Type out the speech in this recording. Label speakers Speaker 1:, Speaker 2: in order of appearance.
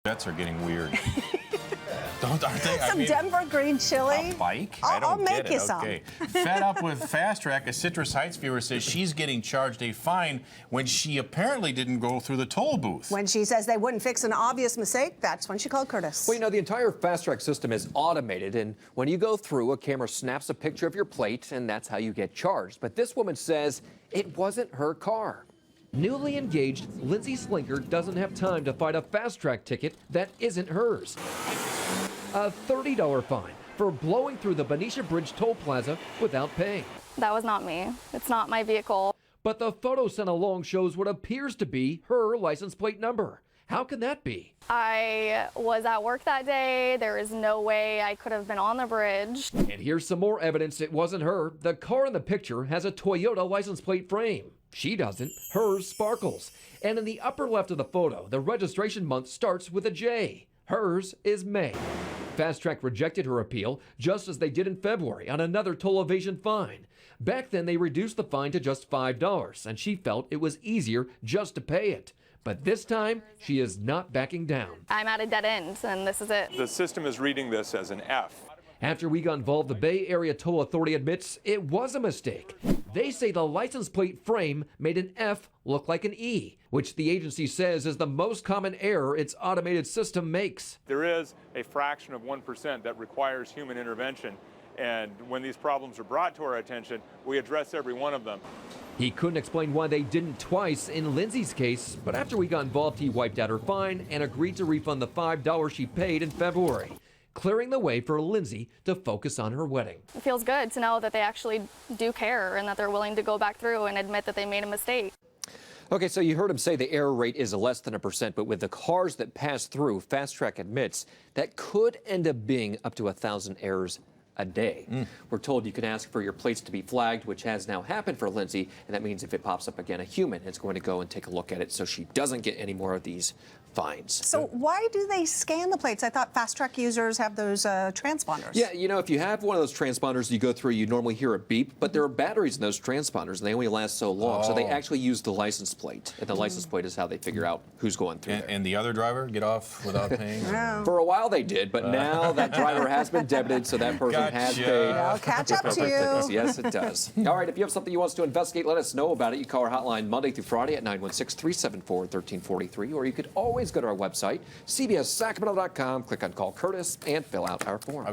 Speaker 1: Jets are getting weird. Aren't they?
Speaker 2: Some Denver green chili.
Speaker 1: A bike?
Speaker 2: I'll make
Speaker 1: get
Speaker 2: you
Speaker 1: it.
Speaker 2: some.
Speaker 1: Okay. Fed up with FasTrak, a Citrus Heights viewer says she's getting charged a fine when she apparently didn't go through the toll booth.
Speaker 2: When she says they wouldn't fix an obvious mistake, that's when she called Curtis.
Speaker 3: Well, you know, the entire FasTrak system is automated, and when you go through, a camera snaps a picture of your plate, and that's how you get charged. But this woman says it wasn't her car. Newly engaged, Lindsay Slinker doesn't have time to fight a FasTrak ticket that isn't hers. A $30 fine for blowing through the Benicia Bridge toll plaza without paying.
Speaker 4: That was not me. It's not my vehicle.
Speaker 3: But the photo sent along shows what appears to be her license plate number. How can that be?
Speaker 4: I was at work that day. There is no way I could have been on the bridge.
Speaker 3: And here's some more evidence it wasn't her. The car in the picture has a Toyota license plate frame. She doesn't. Hers sparkles. And in the upper left of the photo, the registration month starts with a J. Hers is May. FasTrak rejected her appeal, just as they did in February on another toll evasion fine. Back then, they reduced the fine to just $5, and she felt it was easier just to pay it. But this time, she is not backing down.
Speaker 4: I'm at a dead end, and this is it.
Speaker 5: The system is reading this as an F.
Speaker 3: After we got involved, the Bay Area Toll Authority admits it was a mistake. They say the license plate frame made an F look like an E, which the agency says is the most common error its automated system makes.
Speaker 5: There is a fraction of 1% that requires human intervention, and when these problems are brought to our attention, we address every one of them.
Speaker 3: He couldn't explain why they didn't twice in Lindsay's case, but after we got involved, he wiped out her fine and agreed to refund the $5 she paid in February, clearing the way for Lindsay to focus on her wedding.
Speaker 4: It feels good to know that they actually do care and that they're willing to go back through and admit that they made a mistake.
Speaker 3: Okay, so you heard him say the error rate is less than 1%, but with the cars that pass through, FasTrak admits that could end up being up to 1,000 errors a day. We're told you can ask for your plates to be flagged, which has now happened for Lindsay, and that means if it pops up again, a human is going to go and take a look at it so she doesn't get any more of these fines.
Speaker 2: So why do they scan the plates? I thought FasTrak users have those transponders.
Speaker 3: Yeah, you know, if you have one of those transponders you go through, you normally hear a beep, but there are batteries in those transponders, and they only last so long, so they actually use the license plate, and the license plate is how they figure out who's going through there.
Speaker 1: And the other driver get off without paying?
Speaker 2: No.
Speaker 3: For a while they did, but now that driver has been debited, so that person has
Speaker 1: Gotcha.
Speaker 3: paid.
Speaker 2: I'll catch up to you.
Speaker 3: Yes, it does. All right, if you have something you want us to investigate, let us know about it. You call our hotline Monday through Friday at 916-374-1343, or you could always go to our website, cbssacramento.com, click on Call Curtis, and fill out our form.